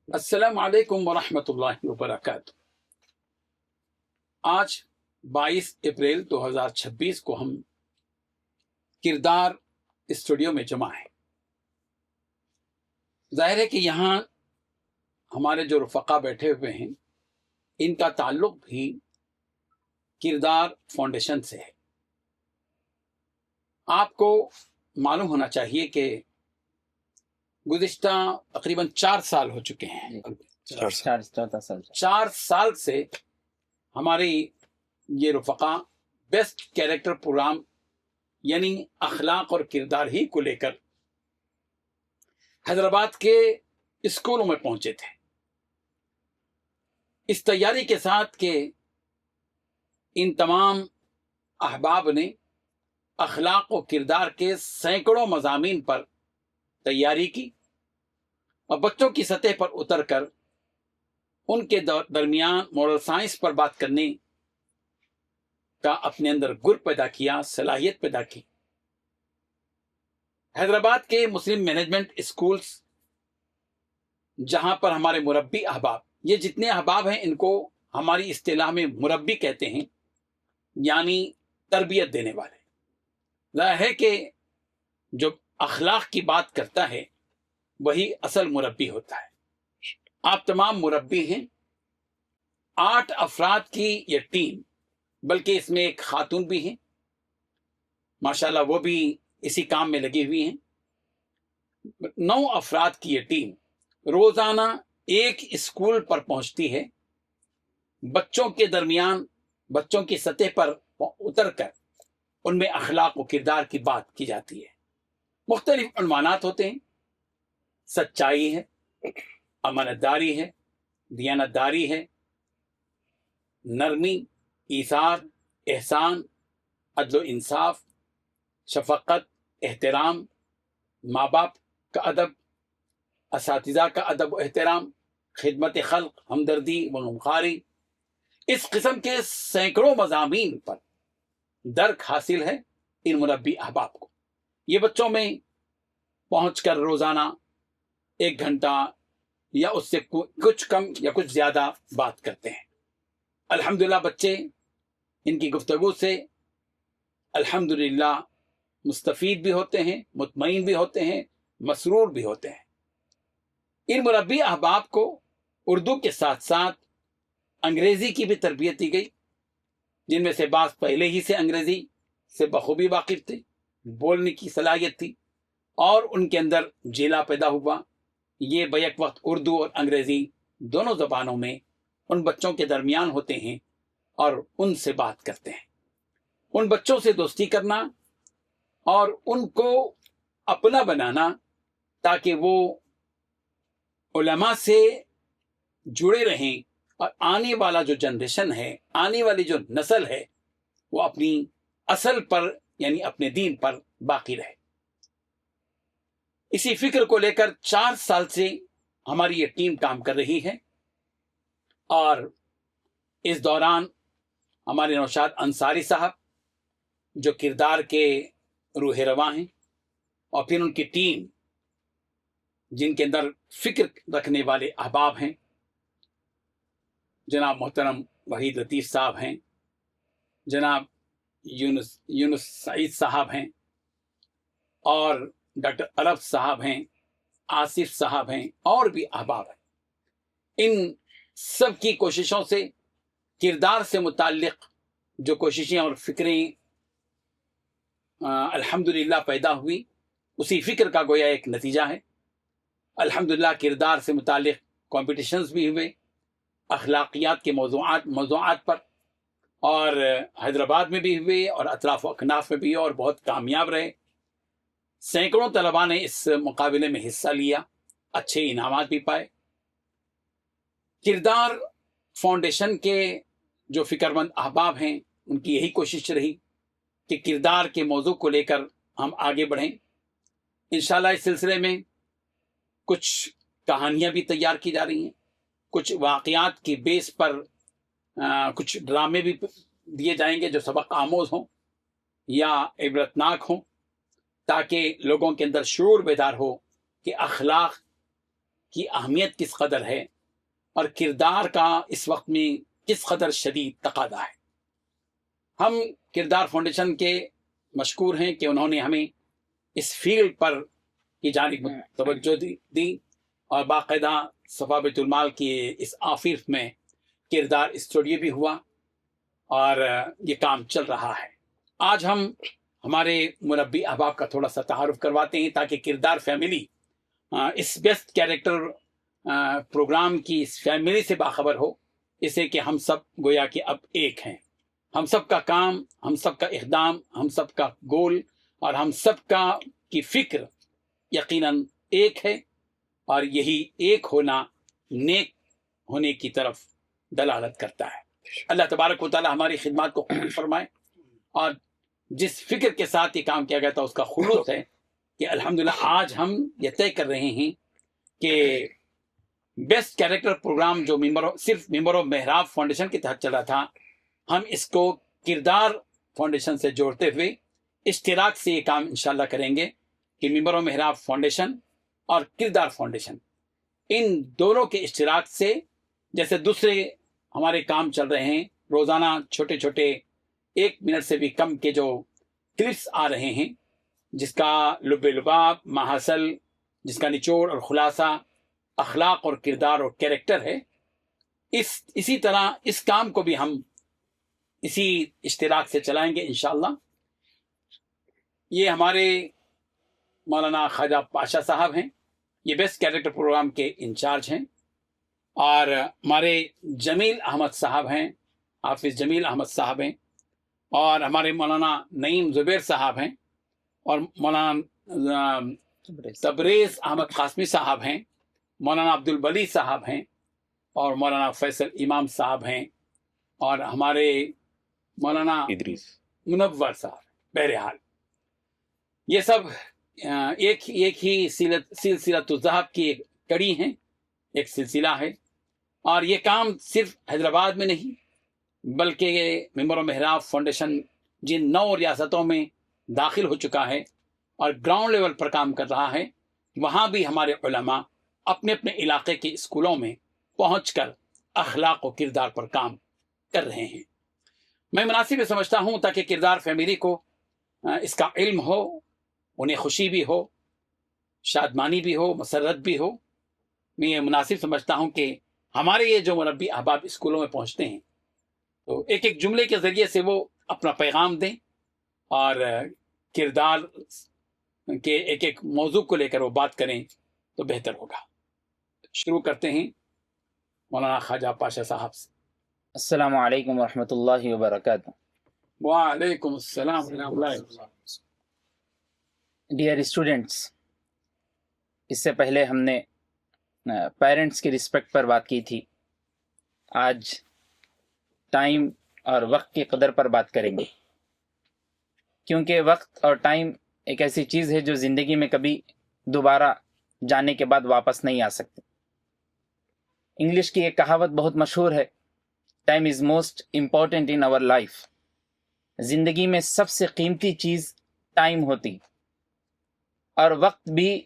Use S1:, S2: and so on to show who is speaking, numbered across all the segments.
S1: السلام علیکم ورحمۃ اللہ وبرکاتہ۔ آج 22 اپریل 2026 کو ہم کردار اسٹوڈیو میں جمع ہیں۔ ظاہر ہے کہ یہاں ہمارے جو رفقا بیٹھے ہوئے ہیں ان کا تعلق بھی کردار فاؤنڈیشن سے ہے۔ آپ کو معلوم ہونا چاہیے کہ گزشتہ تقریباً 4 سال ہو چکے ہیں۔ 4 سال سے ہماری یہ رفقا بیسٹ کیریکٹر پروگرام یعنی اخلاق اور کردار ہی کو لے کر حیدرآباد کے اسکولوں میں پہنچے تھے، اس تیاری کے ساتھ کہ ان تمام احباب نے اخلاق و کردار کے سینکڑوں مضامین پر تیاری کی اور بچوں کی سطح پر اتر کر ان کے درمیان مورل سائنس پر بات کرنے کا اپنے اندر گر پیدا کیا، صلاحیت پیدا کی۔ حیدرآباد کے مسلم مینجمنٹ اسکولز جہاں پر ہمارے مربی احباب، یہ جتنے احباب ہیں ان کو ہماری اصطلاح میں مربی کہتے ہیں، یعنی تربیت دینے والے۔ ظاہر ہے کہ جو اخلاق کی بات کرتا ہے وہی اصل مربی ہوتا ہے۔ آپ تمام مربی ہیں۔ 8 افراد کی یہ ٹیم، بلکہ اس میں ایک خاتون بھی ہیں، ماشاءاللہ وہ بھی اسی کام میں لگی ہوئی ہیں۔ 9 افراد کی یہ ٹیم روزانہ ایک اسکول پر پہنچتی ہے، بچوں کے درمیان بچوں کی سطح پر اتر کر ان میں اخلاق و کردار کی بات کی جاتی ہے۔ مختلف عنوانات ہوتے ہیں، سچائی ہے، امانت داری ہے، دیانت داری ہے، نرمی، ایثار، احسان، عدل و انصاف، شفقت، احترام، ماں باپ کا ادب، اساتذہ کا ادب و احترام، خدمت خلق، ہمدردی و غمخواری۔ اس قسم کے سینکڑوں مضامین پر درک حاصل ہے ان مربی احباب کو۔ یہ بچوں میں پہنچ کر روزانہ 1 گھنٹہ یا اس سے کچھ کم یا کچھ زیادہ بات کرتے ہیں۔ الحمدللہ بچے ان کی گفتگو سے الحمدللہ مستفید بھی ہوتے ہیں، مطمئن بھی ہوتے ہیں، مسرور بھی ہوتے ہیں۔ ان مربی احباب کو اردو کے ساتھ ساتھ انگریزی کی بھی تربیت دی گئی، جن میں سے بعض پہلے ہی سے انگریزی سے بخوبی واقف تھے، بولنے کی صلاحیت تھی اور ان کے اندر جیلا پیدا ہوا۔ یہ بیک وقت اردو اور انگریزی دونوں زبانوں میں ان بچوں کے درمیان ہوتے ہیں اور ان سے بات کرتے ہیں۔ ان بچوں سے دوستی کرنا اور ان کو اپنا بنانا تاکہ وہ علماء سے جڑے رہیں اور آنے والا جو جنریشن ہے، آنے والی جو نسل ہے، وہ اپنی اصل پر یعنی اپنے دین پر باقی رہے۔ اسی فکر کو لے کر 4 سال سے ہماری یہ ٹیم کام کر رہی ہے، اور اس دوران ہمارے نوشاد انصاری صاحب جو کردار کے روح رواں ہیں، اور پھر ان کی ٹیم جن کے اندر فکر رکھنے والے احباب ہیں، جناب محترم وحید لطیف صاحب ہیں، جناب یونس سعید صاحب ہیں، اور ڈاکٹر عرب صاحب ہیں، آصف صاحب ہیں، اور بھی احباب ہیں۔ ان سب کی کوششوں سے کردار سے متعلق جو کوششیں اور فکریں الحمدللہ پیدا ہوئی، اسی فکر کا گویا ایک نتیجہ ہے۔ الحمدللہ کردار سے متعلق کمپٹیشنز بھی ہوئے اخلاقیات کے موضوعات پر، اور حیدرآباد میں بھی ہوئے اور اطراف و اکناف میں بھی، اور بہت کامیاب رہے۔ سینکڑوں طلباء نے اس مقابلے میں حصہ لیا، اچھے انعامات بھی پائے۔ کردار فاؤنڈیشن کے جو فکر مند احباب ہیں ان کی یہی کوشش رہی کہ کردار کے موضوع کو لے کر ہم آگے بڑھیں۔ انشاءاللہ اس سلسلے میں کچھ کہانیاں بھی تیار کی جا رہی ہیں، کچھ واقعات کی بیس پر کچھ ڈرامے بھی دیے جائیں گے جو سبق آموز ہوں یا عبرتناک ہوں، تاکہ لوگوں کے اندر شعور بیدار ہو کہ اخلاق کی اہمیت کس قدر ہے اور کردار کا اس وقت میں کس قدر شدید تقاضا ہے۔ ہم کردار فاؤنڈیشن کے مشکور ہیں کہ انہوں نے ہمیں اس فیلڈ پر کی جانب توجہ دی اور باقاعدہ صفا بیت المال کی اس آفس میں کردار اسٹوڈیو بھی ہوا اور یہ کام چل رہا ہے۔ آج ہم ہمارے مربی احباب کا تھوڑا سا تعارف کرواتے ہیں تاکہ کردار فیملی اس بیسٹ کیریکٹر پروگرام کی اس فیملی سے باخبر ہو، اسے کہ ہم سب گویا کہ اب ایک ہیں، ہم سب کا کام، ہم سب کا اقدام، ہم سب کا گول اور ہم سب کا کی فکر یقیناً ایک ہے، اور یہی ایک ہونا نیک ہونے کی طرف دلالت کرتا ہے۔ اللہ تبارک و تعالی ہماری خدمات کو قبول فرمائے، اور جس فکر کے ساتھ یہ کام کیا گیا تھا اس کا خلوص ہے کہ الحمدللہ آج ہم یہ طے کر رہے ہیں کہ بیسٹ کیریکٹر پروگرام جو صرف ممبر آف محراب فاؤنڈیشن کے تحت چلا تھا، ہم اس کو کردار فاؤنڈیشن سے جوڑتے ہوئے اشتراک سے یہ کام انشاءاللہ کریں گے کہ ممبر آف محراب فاؤنڈیشن اور کردار فاؤنڈیشن ان دونوں کے اشتراک سے، جیسے دوسرے ہمارے کام چل رہے ہیں، روزانہ چھوٹے چھوٹے 1 منٹ سے بھی کم کے جو کلپس آ رہے ہیں، جس کا لب لباب ماحصل، جس کا نچوڑ اور خلاصہ اخلاق اور کردار اور کیریکٹر ہے، اسی طرح اس کام کو بھی ہم اسی اشتراک سے چلائیں گے انشاءاللہ۔ یہ ہمارے مولانا خواجہ پاشا صاحب ہیں، یہ بیسٹ کیریکٹر پروگرام کے انچارج ہیں، اور ہمارے جمیل احمد صاحب ہیں، حافظ جمیل احمد صاحب ہیں، اور ہمارے مولانا نعیم زبیر صاحب ہیں، اور مولانا تبریز احمد قاسمی صاحب ہیں، مولانا عبد البلی صاحب ہیں، اور مولانا فیصل امام صاحب ہیں، اور ہمارے مولانا ادریس منور صاحب۔ بہرحال یہ سب ایک ہی سلسلۃ الذہب کی ایک کڑی ہیں، ایک سلسلہ ہے، اور یہ کام صرف حیدرآباد میں نہیں بلکہ یہ ممبر آف محراب فاؤنڈیشن جن 9 ریاستوں میں داخل ہو چکا ہے اور گراؤنڈ لیول پر کام کر رہا ہے، وہاں بھی ہمارے علماء اپنے اپنے علاقے کے اسکولوں میں پہنچ کر اخلاق و کردار پر کام کر رہے ہیں۔ میں مناسب یہ سمجھتا ہوں تاکہ کردار فیملی کو اس کا علم ہو، انہیں خوشی بھی ہو، شادمانی بھی ہو، مسرت بھی ہو، میں یہ مناسب سمجھتا ہوں کہ ہمارے یہ جو مربی احباب اسکولوں میں پہنچتے ہیں تو ایک ایک جملے کے ذریعے سے وہ اپنا پیغام دیں اور کردار کے ایک ایک موضوع کو لے کر وہ بات کریں تو بہتر ہوگا۔ شروع کرتے ہیں مولانا خواجہ پاشا صاحب سے۔
S2: السلام علیکم ورحمۃ اللہ وبرکاتہ۔
S1: وعلیکم السلام ورحمۃ اللہ وبرکاتہ۔
S2: ڈیئر اسٹوڈنٹس، اس سے پہلے ہم نے پیرنٹس کی رسپیکٹ پر بات کی تھی، آج ٹائم اور وقت کی قدر پر بات کریں گے، کیونکہ وقت اور ٹائم ایک ایسی چیز ہے جو زندگی میں کبھی دوبارہ جانے کے بعد واپس نہیں آ سکتی۔ انگلش کی ایک کہاوت بہت مشہور ہے، time is most important in our life. زندگی میں سب سے قیمتی چیز ٹائم ہوتی، اور وقت بھی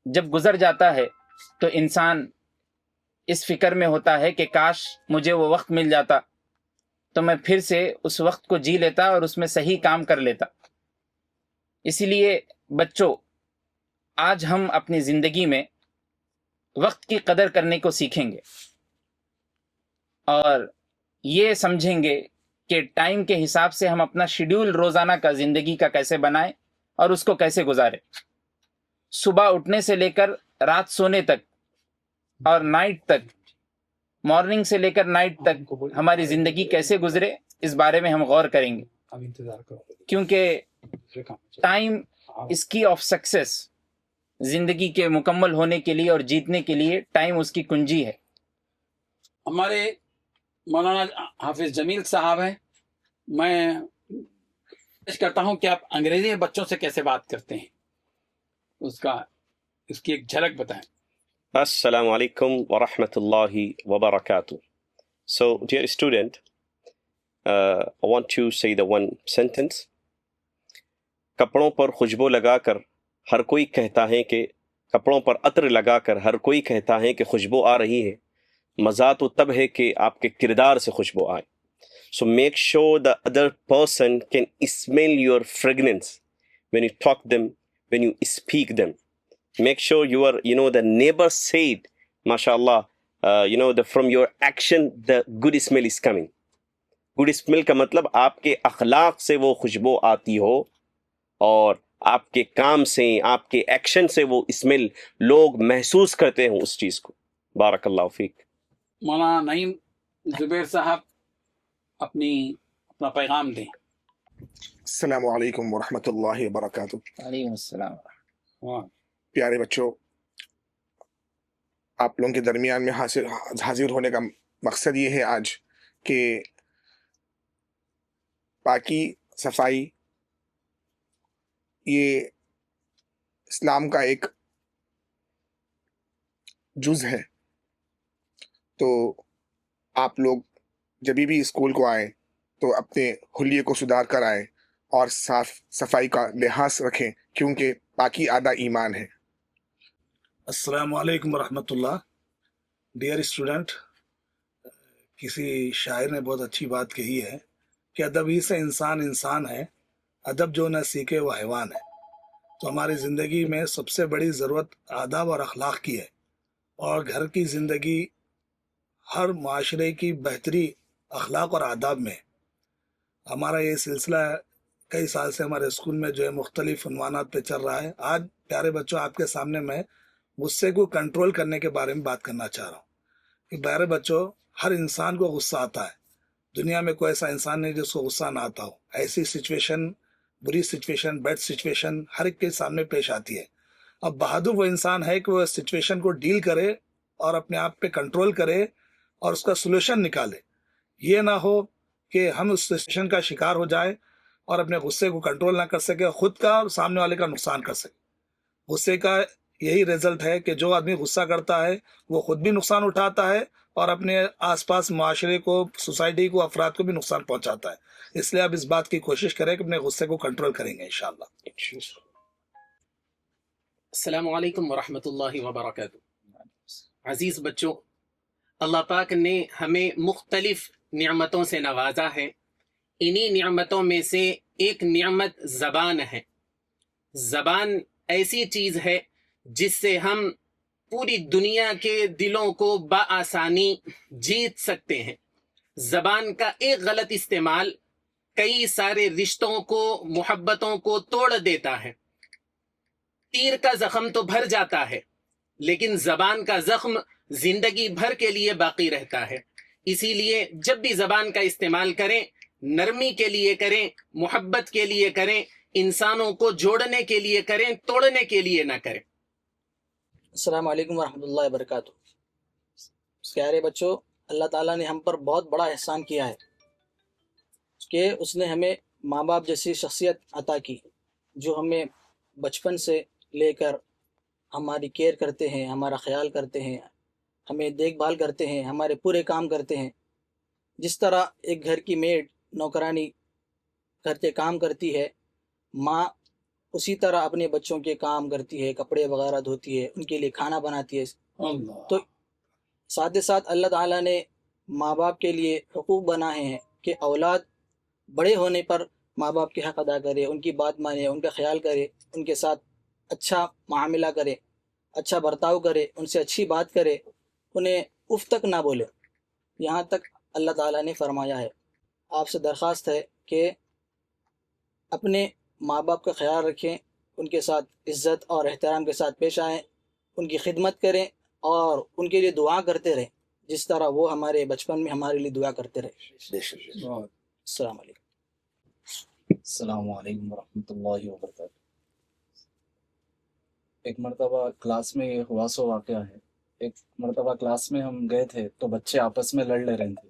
S2: جب گزر جاتا ہے تو انسان اس فکر میں ہوتا ہے کہ کاش مجھے وہ وقت مل جاتا تو میں پھر سے اس وقت کو جی لیتا اور اس میں صحیح کام کر لیتا۔ اسی لیے بچوں، آج ہم اپنی زندگی میں وقت کی قدر کرنے کو سیکھیں گے اور یہ سمجھیں گے کہ ٹائم کے حساب سے ہم اپنا شیڈیول روزانہ کا زندگی کا کیسے بنائیں اور اس کو کیسے گزاریں۔ صبح اٹھنے سے لے کر رات سونے تک اور نائٹ تک، مارننگ سے لے کر نائٹ تک ہماری زندگی کیسے گزرے، اس بارے میں ہم غور کریں گے، کیونکہ ٹائم اس کی آف سکسیس، زندگی کے مکمل ہونے کے لیے اور جیتنے کے لیے ٹائم اس کی کنجی ہے۔
S1: ہمارے مولانا حافظ جمیل صاحب ہیں، میں کوشش کرتا ہوں کہ آپ انگریزی میں بچوں سے کیسے بات کرتے ہیں، اس کی ایک جھلک بتائیں۔
S3: Assalamu alaikum wa rahmatullahi wa barakatuh. So, dear student, I want to say the one sentence. کپڑوں پر خوشبو لگا کر ہر کوئی کہتا ہے کہ کپڑوں پر عطر لگا کر ہر کوئی کہتا ہے کہ خوشبو آ رہی ہے، مزہ تو تب ہے کہ آپ کے کردار سے خوشبو آئے. So make sure the other person can smell your fragrance when you talk them, when you speak them. Make sure the neighbor said, mashallah, from your action, the good smell is coming. Good smell کا مطلب آپ کے اخلاق سے وہ خوشبو آتی ہو اور آپ کے کام سے، آپ کے ایکشن سے وہ اسمیل لوگ محسوس کرتے ہوں اس چیز کو. بارک اللہ فیک.
S1: مولانا نعیم زبیر صاحب اپنا پیغام دیں.
S4: السلام علیکم ورحمۃ اللہ وبرکاتہ.
S2: وعلیکم السلام.
S4: پیارے بچوں، آپ لوگوں کے درمیان میں حاضر ہونے کا مقصد یہ ہے آج کہ پاکی صفائی یہ اسلام کا ایک جز ہے. تو آپ لوگ جب بھی اسکول کو آئیں تو اپنے حلیے کو سدھار کر آئیں اور صاف صفائی کا لحاظ رکھیں، کیونکہ پاکی آدھا ایمان ہے.
S5: السلام علیکم ورحمۃ اللہ. ڈیئر اسٹوڈنٹ، کسی شاعر نے بہت اچھی بات کہی ہے کہ ادب ہی سے انسان ہے، ادب جو نہ سیکھے وہ حیوان ہے. تو ہماری زندگی میں سب سے بڑی ضرورت آداب اور اخلاق کی ہے، اور گھر کی زندگی ہر معاشرے کی بہتری اخلاق اور آداب میں. ہمارا یہ سلسلہ کئی سال سے ہمارے اسکول میں جو ہے مختلف عنوانات پہ چل رہا ہے. آج پیارے بچوں آپ کے سامنے میں غصے کو کنٹرول کرنے کے بارے میں بات کرنا چاہ رہا ہوں. کہ پیارے بچوں، ہر انسان کو غصہ آتا ہے. دنیا میں کوئی ایسا انسان نہیں جس کو غصہ نہ آتا ہو. ایسی سچویشن، بری سچویشن، بیڈ سچویشن ہر ایک کے سامنے پیش آتی ہے. اب بہادر وہ انسان ہے کہ وہ سچویشن کو ڈیل کرے اور اپنے آپ پہ کنٹرول کرے اور اس کا سولوشن نکالے. یہ نہ ہو کہ ہم اس سچویشن کا شکار ہو جائے اور اپنے غصے کو کنٹرول نہ کر سکے، خود کا اور سامنے والے کا نقصان کر سکے. غصے کا یہی رزلٹ ہے کہ جو آدمی غصہ کرتا ہے وہ خود بھی نقصان اٹھاتا ہے اور اپنے آس پاس معاشرے کو، سوسائٹی کو، افراد کو بھی نقصان پہنچاتا ہے. اس لیے آپ اس بات کی کوشش کریں کہ اپنے غصے کو کنٹرول کریں گے انشاءاللہ.
S6: السلام علیکم ورحمۃ اللہ وبرکاتہ. عزیز بچوں، اللہ پاک نے ہمیں مختلف نعمتوں سے نوازا ہے. انہی نعمتوں میں سے ایک نعمت زبان ہے. زبان ایسی چیز ہے جس سے ہم پوری دنیا کے دلوں کو بآسانی جیت سکتے ہیں. زبان کا ایک غلط استعمال کئی سارے رشتوں کو، محبتوں کو توڑ دیتا ہے. تیر کا زخم تو بھر جاتا ہے لیکن زبان کا زخم زندگی بھر کے لیے باقی رہتا ہے. اسی لیے جب بھی زبان کا استعمال کریں، نرمی کے لیے کریں، محبت کے لیے کریں، انسانوں کو جوڑنے کے لیے کریں، توڑنے کے لیے نہ کریں.
S7: السلام علیکم ورحمۃ اللہ وبرکاتہ. پیارے بچوں، اللہ تعالیٰ نے ہم پر بہت بڑا احسان کیا ہے کہ اس نے ہمیں ماں باپ جیسی شخصیت عطا کی، جو ہمیں بچپن سے لے کر ہماری کیئر کرتے ہیں، ہمارا خیال کرتے ہیں، ہمیں دیکھ بھال کرتے ہیں، ہمارے پورے کام کرتے ہیں. جس طرح ایک گھر کی میڈ نوکرانی گھر کے کام کرتی ہے، ماں اسی طرح اپنے بچوں کے کام کرتی ہے، کپڑے وغیرہ دھوتی ہے، ان کے لیے کھانا بناتی ہے. تو ساتھ ہی ساتھ اللہ تعالیٰ نے ماں باپ کے لیے حقوق بنائے ہیں کہ اولاد بڑے ہونے پر ماں باپ کے حق ادا کرے، ان کی بات مانے، ان کا خیال کرے، ان کے ساتھ اچھا معاملہ کرے، اچھا برتاؤ کرے، ان سے اچھی بات کرے، انہیں اف تک نہ بولے. یہاں تک اللہ تعالیٰ نے فرمایا ہے. آپ سے درخواست ہے کہ اپنے ماں باپ کا خیال رکھیں، ان کے ساتھ عزت اور احترام کے ساتھ پیش آئیں، ان کی خدمت کریں اور ان کے لیے دعا کرتے رہیں جس طرح وہ ہمارے بچپن میں ہمارے لیے دعا کرتے رہے. السلام علیکم.
S8: السلام علیکم ورحمۃ اللہ وبرکاتہ. ایک مرتبہ کلاس میں یہ ہوا سو واقعہ ہے. ایک مرتبہ کلاس میں ہم گئے تھے تو بچے آپس میں لڑ لے رہے تھے.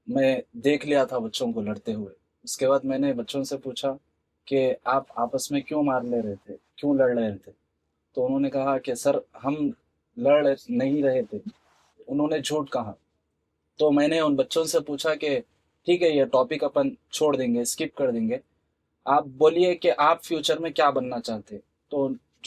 S8: میں دیکھ لیا تھا بچوں کو لڑتے ہوئے. اس کے بعد میں نے بچوں سے پوچھا کہ آپ آپس میں کیوں مار لے رہے تھے، کیوں لڑ رہے تھے؟ تو انہوں نے کہا کہ سر ہم لڑ نہیں رہے تھے. انہوں نے جھوٹ کہا. تو میں نے ان بچوں سے پوچھا کہ ٹھیک ہے یہ ٹاپک اپن چھوڑ دیں گے، اسکپ کر دیں گے، آپ بولیے کہ آپ فیوچر میں کیا بننا چاہتے. تو